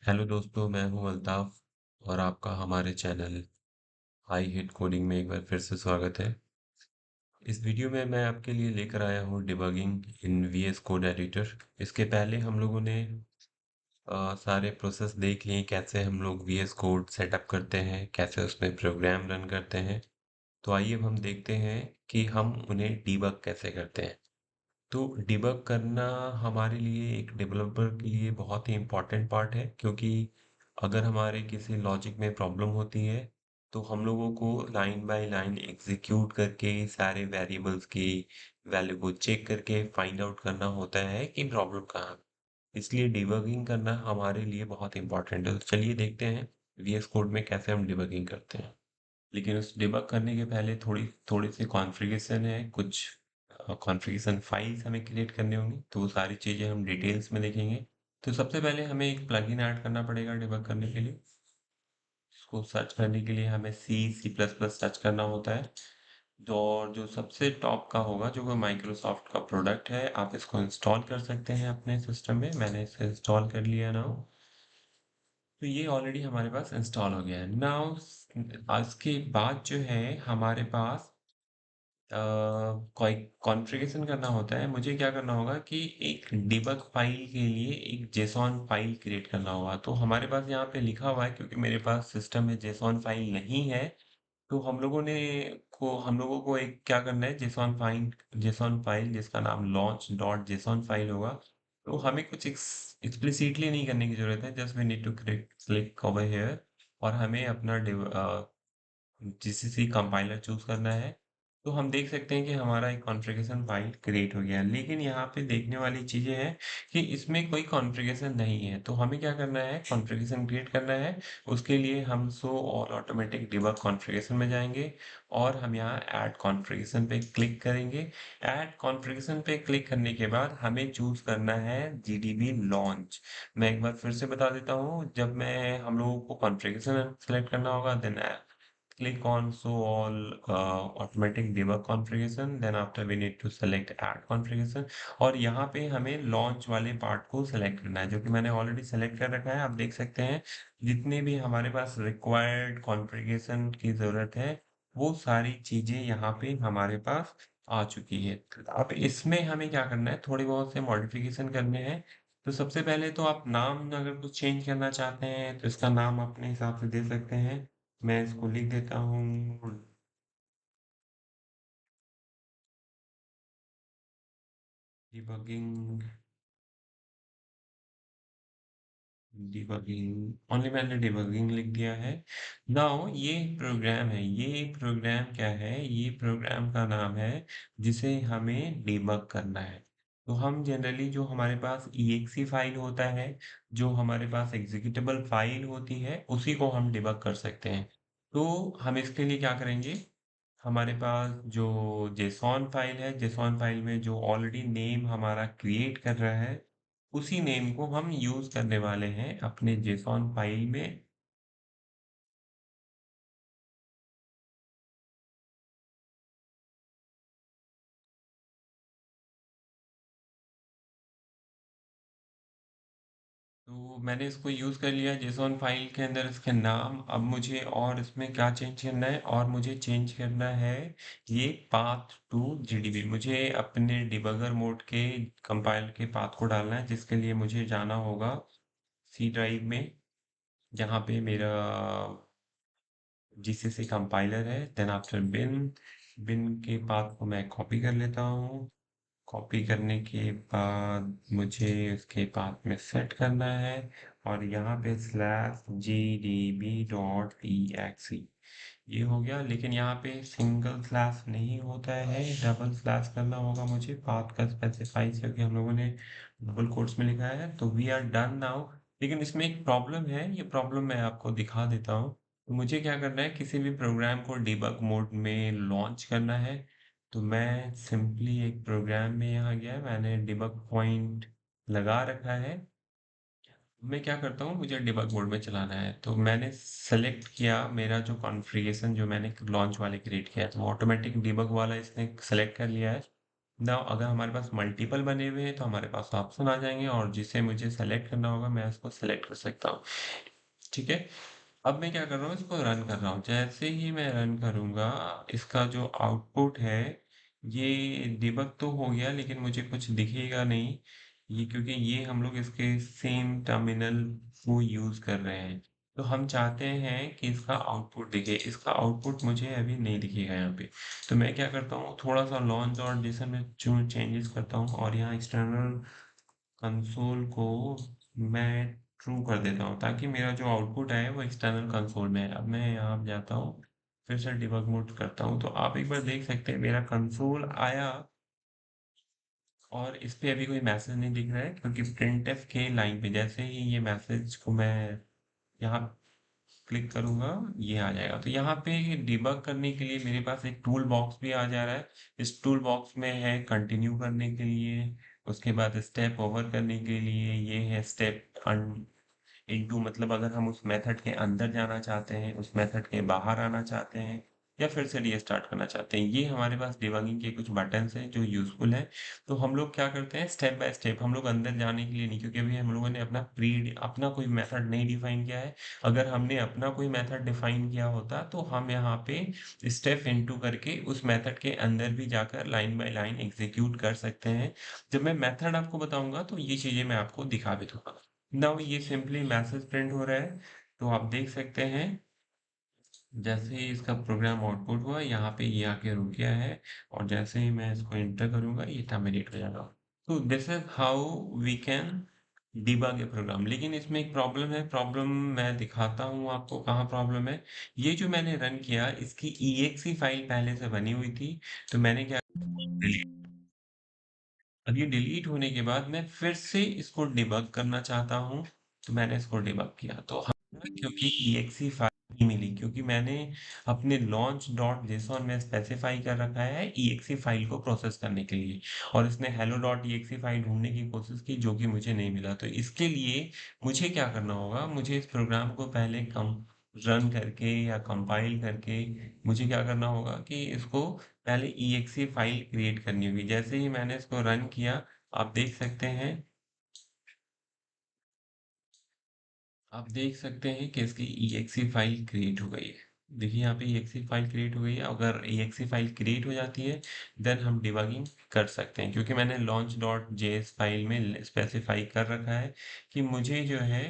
Hello दोस्तों, मैं हूं अल्ताफ और आपका हमारे चैनल आई हिट कोडिंग में एक बार फिर से स्वागत है। इस वीडियो में मैं आपके लिए लेकर आया हूं डिबगिंग इन वीएस कोड एडिटर। इसके पहले हम लोगों ने सारे प्रोसेस देख लिए, कैसे हम लोग वीएस कोड सेटअप करते हैं, कैसे उसमें प्रोग्राम रन करते हैं। तो आइए अब हम देखते हैं कि हम उन्हें डिबग कैसे करते हैं। तो डिबग करना हमारे लिए एक डेवलपर के लिए बहुत ही इम्पोर्टेंट पार्ट है, क्योंकि अगर हमारे किसी लॉजिक में प्रॉब्लम होती है तो हम लोगों को लाइन बाय लाइन एग्जीक्यूट करके सारे वेरिएबल्स की वैल्यू को चेक करके फाइंड आउट करना होता है कि प्रॉब्लम कहाँ है। इसलिए डिबगिंग करना हमारे लिए बहुत इम्पोर्टेंट है। तो चलिए देखते हैं वीएस कोड में कैसे हम डिबगिंग करते हैं। लेकिन उस डिबग करने के पहले थोड़ी थोड़ी सी कॉन्फ़िगरेशन है, कुछ कॉन्फ़िगरेशन फाइल्स हमें क्रिएट करनी होंगी, तो वो सारी चीज़ें हम डिटेल्स में देखेंगे। तो सबसे पहले हमें एक प्लगइन ऐड करना पड़ेगा डिबग करने के लिए। इसको सर्च करने के लिए हमें सी प्लस प्लस सर्च करना होता है। और जो सबसे टॉप का होगा, जो कि माइक्रोसॉफ्ट का प्रोडक्ट है, आप इसको इंस्टॉल कर सकते हैं अपने सिस्टम में। मैंने इसे इंस्टॉल कर लिया ना। तो ये ऑलरेडी हमारे पास इंस्टॉल हो गया है नाउ। इसके बाद जो है हमारे पास कोई कॉन्फ़िगरेशन करना होता है। मुझे क्या करना होगा कि एक डिबग फाइल के लिए एक जेसॉन फाइल क्रिएट करना होगा। तो हमारे पास यहाँ पे लिखा हुआ है, क्योंकि मेरे पास सिस्टम में जेसॉन फाइल नहीं है, तो हम लोगों को एक क्या करना है, जेसॉन फाइल जिसका नाम लॉन्च डॉट जेसॉन फाइल होगा। तो हमें कुछ एक्सप्लिसिटली नहीं करने की जरूरत है, just we need to click over here और हमें अपना जीसीसी कंपाइलर चूज करना है। तो हम देख सकते हैं कि हमारा एक कॉन्फ़िगरेशन फाइल क्रिएट हो गया है। लेकिन यहाँ पे देखने वाली चीजें हैं कि इसमें कोई कॉन्फ़िगरेशन नहीं है। तो हमें क्या करना है, कॉन्फ़िगरेशन क्रिएट करना है। उसके लिए हम show all automatic debug configuration में जाएंगे और हम यहाँ ऐड कॉन्फ़िगरेशन पे क्लिक करेंगे। ऐड कॉन्फ़िगरेशन पे क्लिक करने के बाद हमें चूज करना है जीडीबी लॉन्च। मैं एक बार फिर से बता देता हूँ, जब मैं हम लोगों को कॉन्फ़िगरेशन सेलेक्ट करना होगा, then click on show all automatic debug configuration, then after we need to select add configuration। और यहाँ पे हमें लॉन्च वाले पार्ट को सेलेक्ट करना है, जो कि मैंने ऑलरेडी सेलेक्ट कर रखा है। आप देख सकते हैं जितने भी हमारे पास रिक्वायर्ड कॉन्फ़िगरेशन की ज़रूरत है, वो सारी चीज़ें यहाँ पे हमारे पास आ चुकी है। अब इसमें हमें क्या करना है, थोड़ी बहुत से मॉडिफिकेशन करने हैं। तो सबसे पहले तो आप नाम अगर कुछ चेंज करना चाहते हैं तो इसका नाम अपने हिसाब से दे सकते हैं। मैं इसको लिख देता हूँ डिबगिंग। डिबगिंग ओनली, मैंने डिबगिंग लिख दिया है। नाउ ये प्रोग्राम है, ये प्रोग्राम क्या है, ये प्रोग्राम का नाम है जिसे हमें डिबग करना है। तो हम जनरली जो हमारे पास exe फाइल होता है, जो हमारे पास एग्जीक्यूटेबल फाइल होती है, उसी को हम डिबग कर सकते हैं। तो हम इसके लिए क्या करेंगे, हमारे पास जो जेसॉन फाइल है, जेसॉन फाइल में जो ऑलरेडी नेम हमारा क्रिएट कर रहा है, उसी नेम को हम यूज करने वाले हैं अपने जेसॉन फाइल में। तो मैंने इसको यूज कर लिया जेसॉन फाइल के अंदर, इसके नाम। अब मुझे और इसमें क्या चेंज करना है, और मुझे चेंज करना है ये पाथ टू जीडीबी। मुझे अपने डिबगर मोड के कंपाइल के पाथ को डालना है, जिसके लिए मुझे जाना होगा सी ड्राइव में, जहाँ पे मेरा जीसीसी कंपाइलर है। देन आफ्टर बिन, बिन के पाथ को मैं कॉपी कर लेता हूँ। कॉपी करने के बाद मुझे उसके पाथ में सेट करना है, और यहाँ पे slash G D B dot E X, ये हो गया। लेकिन यहाँ पे सिंगल स्लैश नहीं होता है, डबल स्लैश करना होगा मुझे पाथ का स्पेसिफाई, क्योंकि हम लोगों ने डबल कोट्स में लिखा है। तो वी आर डन नाउ। लेकिन इसमें एक प्रॉब्लम है, ये प्रॉब्लम मैं आपको दिखा देता हूँ। तो मुझे क्या करना है, किसी भी प्रोग्राम को डिबग मोड में लॉन्च करना है। तो मैं सिंपली एक प्रोग्राम में यहाँ गया, मैंने डिबग पॉइंट लगा रखा है। मैं क्या करता हूँ, मुझे डिबग मोड में चलाना है, तो मैंने सेलेक्ट किया मेरा जो कॉन्फ़िगरेशन जो मैंने लॉन्च वाले क्रिएट किया है, तो ऑटोमेटिक डिबग वाला इसने सेलेक्ट कर लिया है। ना अगर हमारे पास मल्टीपल बने हुए हैं तो हमारे पास ऑप्शन आ जाएंगे और जिसे मुझे सेलेक्ट करना होगा मैं उसको सेलेक्ट कर सकता हूँ। ठीक है। अब मैं क्या कर रहा हूँ, इसको रन कर रहा हूँ। जैसे ही मैं रन करूँगा, इसका जो आउटपुट है ये डिबग तो हो गया, लेकिन मुझे कुछ दिखेगा नहीं। ये क्योंकि ये हम लोग इसके सेम टर्मिनल को यूज कर रहे हैं। तो हम चाहते हैं कि इसका आउटपुट दिखे। इसका आउटपुट मुझे अभी नहीं दिखेगा यहाँ पे। तो मैं क्या करता हूँ, थोड़ा सा लॉन्च और जेसन में जो चेंजेस करता हूँ और यहाँ एक्सटर्नल कंसोल को मैं ट्रू कर देता हूँ, ताकि मेरा जो आउटपुट है वो एक्सटर्नल कंसोल में है। अब मैं यहाँ जाता हूँ, फिर से डिबग मोड करता हूँ, तो आप एक बार देख सकते हैं मेरा कंसोल आया और इस पे अभी कोई मैसेज नहीं दिख रहा है, क्योंकि प्रिंटफ के लाइन पे जैसे ही ये मैसेज को मैं यहाँ क्लिक करूंगा ये आ जाएगा। तो यहाँ पे डिबग करने के लिए मेरे पास एक टूल बॉक्स भी आ जा रहा है। इस टूल बॉक्स में है कंटिन्यू करने के लिए, उसके बाद स्टेप ओवर करने के लिए ये है स्टेप इनटू, मतलब अगर हम उस मेथड के अंदर जाना चाहते हैं, उस मेथड के बाहर आना चाहते हैं, या फिर से रीस्टार्ट करना चाहते हैं, ये हमारे पास डिबगिंग के कुछ बटन्स हैं जो यूजफुल है। तो हम लोग क्या करते हैं, स्टेप बाय स्टेप, हम लोग अंदर जाने के लिए नहीं, क्योंकि अभी हम लोगों ने अपना कोई मेथड नहीं डिफाइन किया है। अगर हमने अपना कोई मेथड डिफाइन किया होता तो हम यहाँ पे स्टेप इनटू करके उस मेथड के अंदर भी जाकर लाइन बाय लाइन एग्जीक्यूट कर सकते हैं। जब मैं मेथड आपको बताऊंगा तो ये चीजें मैं आपको दिखा भी दूंगा। नाउ ये सिंपली मैसेज प्रिंट हो रहा है, तो आप देख सकते हैं जैसे ही इसका प्रोग्राम आउटपुट हुआ यहाँ पे ये आके रुक गया है, और जैसे ही मैं इसको एंटर करूंगा ये टर्मिनेट हो जाएगा। तो this is how we can debug a program. लेकिन इसमें एक प्रॉब्लम है, प्रॉब्लम मैं दिखाता हूँ आपको कहाँ प्रॉब्लम है। ये जो मैंने रन किया इसकी EXE फाइल पहले से बनी हुई थी, तो मैंने क्या, अब ये डिलीट होने के बाद मैं फिर से इसको डिबग करना चाहता हूँ, तो मैंने इसको डिबग किया तो क्योंकि EXE फाइल नहीं मिली, क्योंकि मैंने अपने लॉन्च डॉट जेसॉन में स्पेसिफाई कर रखा है EXE फाइल को प्रोसेस करने के लिए, और इसने हेलो डॉट EXE फाइल ढूंढने की कोशिश की जो कि मुझे नहीं मिला। तो इसके लिए मुझे क्या करना होगा, मुझे इस प्रोग्राम को पहले कम रन करके या कंपाइल करके मुझे क्या करना होगा कि इसको पहले EXE फाइल क्रिएट करनी होगी। जैसे ही मैंने इसको रन किया, आप देख सकते हैं, आप देख सकते हैं कि इसकी EXE फाइल क्रिएट हो गई है। देखिए यहाँ पे EXE फाइल क्रिएट हो गई है। अगर EXE फाइल क्रिएट हो जाती है देन हम डिबगिंग कर सकते हैं, क्योंकि मैंने launch डॉट जेएस फाइल में स्पेसिफाई कर रखा है कि मुझे जो है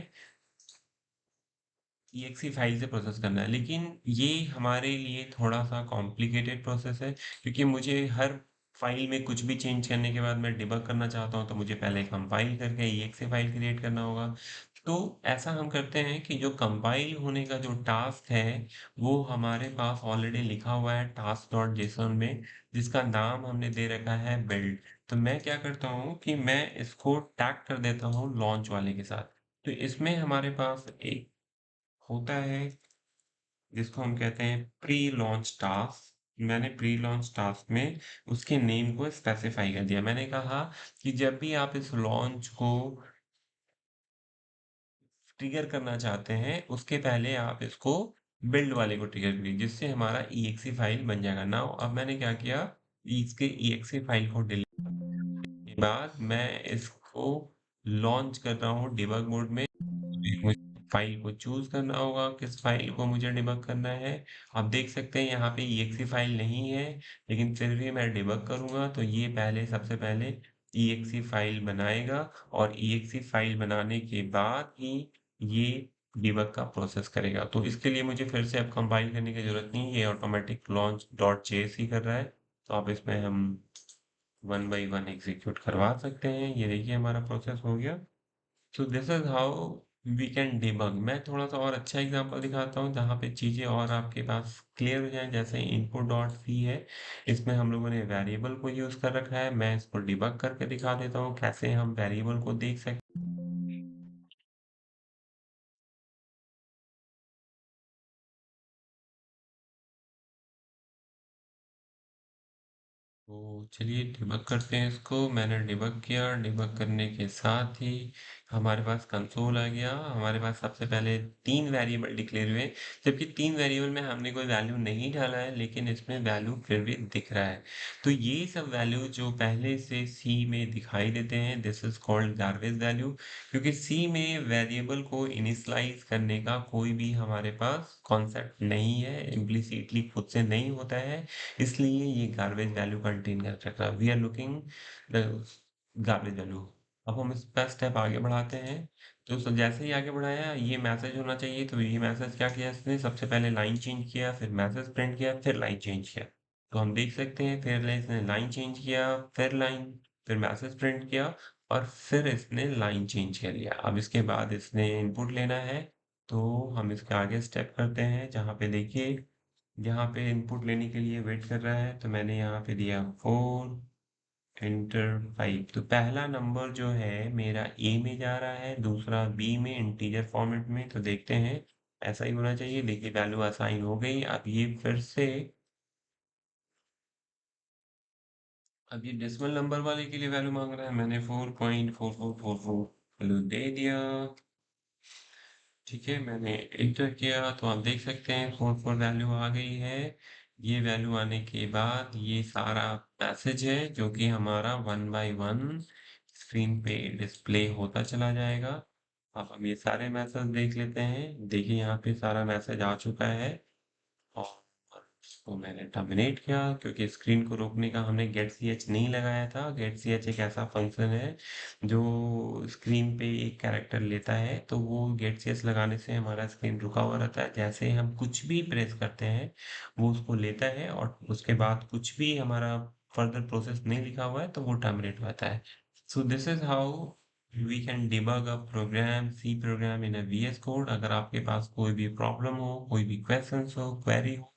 EXE फाइल से प्रोसेस करना है। लेकिन ये हमारे लिए थोड़ा सा कॉम्प्लिकेटेड प्रोसेस है, क्योंकि मुझे हर फाइल में कुछ भी चेंज करने के बाद मैं डिबग करना चाहता हूँ, तो मुझे पहले कंपाइल करके EXE फाइल क्रिएट करना होगा। तो ऐसा हम करते हैं कि जो कंपाइल होने का जो टास्क है वो हमारे पास ऑलरेडी लिखा हुआ है टास्क डॉट जेसन में, जिसका नाम हमने दे रखा है बिल्ड। तो मैं क्या करता हूँ कि मैं इसको टैग कर देता हूँ लॉन्च वाले के साथ। तो इसमें हमारे पास एक होता है जिसको हम कहते हैं प्री लॉन्च टास्क। मैंने प्री लॉन्च टास्क में उसके नेम को स्पेसिफाई कर दिया। मैंने कहा कि जब भी आप इस लॉन्च को ट्रिगर करना चाहते हैं उसके पहले आप इसको बिल्ड वाले को ट्रिगर करिए, जिससे हमारा EXE फाइल बन जाएगा। नाउ अब मैंने क्या किया, इसके EXE फाइल को डिलीट के बाद मैं इसको लॉन्च कर रहा हूँ डिबग मोड में। मुझे फाइल को चूज करना होगा किस फाइल को मुझे डिबग करना है। आप देख सकते हैं यहाँ पे EXE फाइल नहीं है, लेकिन फिर भी मैं डिबग करूंगा तो ये पहले सबसे पहले EXE फाइल बनाएगा, और EXE फाइल बनाने के बाद ही ये डिबग का प्रोसेस करेगा। तो इसके लिए मुझे फिर से अब कंपाइल करने की जरूरत नहीं है, ये ऑटोमेटिक लॉन्च डॉट जेएस ही कर रहा है। तो आप इसमें हम वन बाई वन एग्जीक्यूट करवा सकते हैं। ये देखिए हमारा प्रोसेस हो गया। So this is how we can debug. मैं थोड़ा सा और अच्छा एग्जांपल दिखाता हूँ जहाँ पे चीज़ें और आपके पास क्लियर हो जाएं। जैसे इनपुट डॉट सी है, इसमें हम लोगों ने वेरिएबल को यूज़ कर रखा है। मैं इसको डिबग करके दिखा देता हूँ कैसे हम वेरिएबल को देख सकते हैं। तो चलिए डिबग करते हैं इसको। मैंने डिबग किया, डिबग करने के साथ ही हमारे पास कंसोल आ गया। हमारे पास सबसे पहले 3 वेरिएबल डिक्लेयर हुए, जबकि 3 वेरिएबल में हमने कोई वैल्यू नहीं डाला है, लेकिन इसमें वैल्यू फिर भी दिख रहा है। तो ये सब वैल्यू जो पहले से सी में दिखाई देते हैं, this is called garbage value, क्योंकि सी में वेरिएबल को इनिशियलाइज करने का कोई भी हमारे पास कॉन्सेप्ट नहीं है, इम्प्लिसिटली खुद से नहीं होता है, इसलिए ये गार्बेज वैल्यू कंटेन कर रखा है। We are looking the garbage value. अब हम इसका स्टेप आगे बढ़ाते हैं। तो जैसे ही आगे बढ़ाया, ये मैसेज होना चाहिए, तो ये मैसेज क्या किया इसने, सबसे पहले लाइन चेंज किया, फिर मैसेज प्रिंट किया, फिर लाइन चेंज किया। तो हम देख सकते हैं, फिर इसने लाइन चेंज किया, फिर लाइन, फिर मैसेज प्रिंट किया, और फिर इसने लाइन चेंज कर लिया। अब इसके बाद इसने इनपुट लेना है। तो हम इसके आगे स्टेप करते हैं, जहाँ पे देखिए, यहाँ पे इनपुट लेने के लिए वेट कर रहा है, तो मैंने यहाँ पे दिया 4 एंटर 5। तो पहला नंबर जो है मेरा ए में जा रहा है, दूसरा बी में इंटीजर फॉर्मेट में। तो देखते हैं, ऐसा ही होना चाहिए। देखिए वैल्यू असाइन हो गई। अब ये डेसिमल नंबर वाले के लिए वैल्यू मांग रहा है। मैंने 4.4444 वैल्यू दे दिया। ठीक है, मैंने एंटर किया, तो आप देख सकते हैं 44 वैल्यू आ गई है। ये वैल्यू आने के बाद ये सारा मैसेज है जो कि हमारा 1 बाय 1 स्क्रीन पे डिस्प्ले होता चला जाएगा। अब हम ये सारे मैसेज देख लेते हैं। देखिए यहाँ पे सारा मैसेज आ चुका है, और इसको मैंने टर्मिनेट किया, क्योंकि स्क्रीन को रोकने का हमने गेट सी एच नहीं लगाया था। गेट सी एच एक ऐसा फंक्शन है जो स्क्रीन पे एक कैरेक्टर लेता है, तो वो गेट सी एच लगाने से हमारा स्क्रीन रुका हुआ रहता है। जैसे ही हम कुछ भी प्रेस करते हैं, वो उसको लेता है, और उसके बाद कुछ भी हमारा फर्दर प्रोसेस नहीं लिखा हुआ है, तो वो टर्मिनेट हो जाता है। So this is how we can debug a program, C program in a VS code. अगर आपके पास कोई भी प्रॉब्लम हो, कोई भी क्वेश्चंस हो, क्वेरी हो,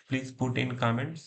please put in comments.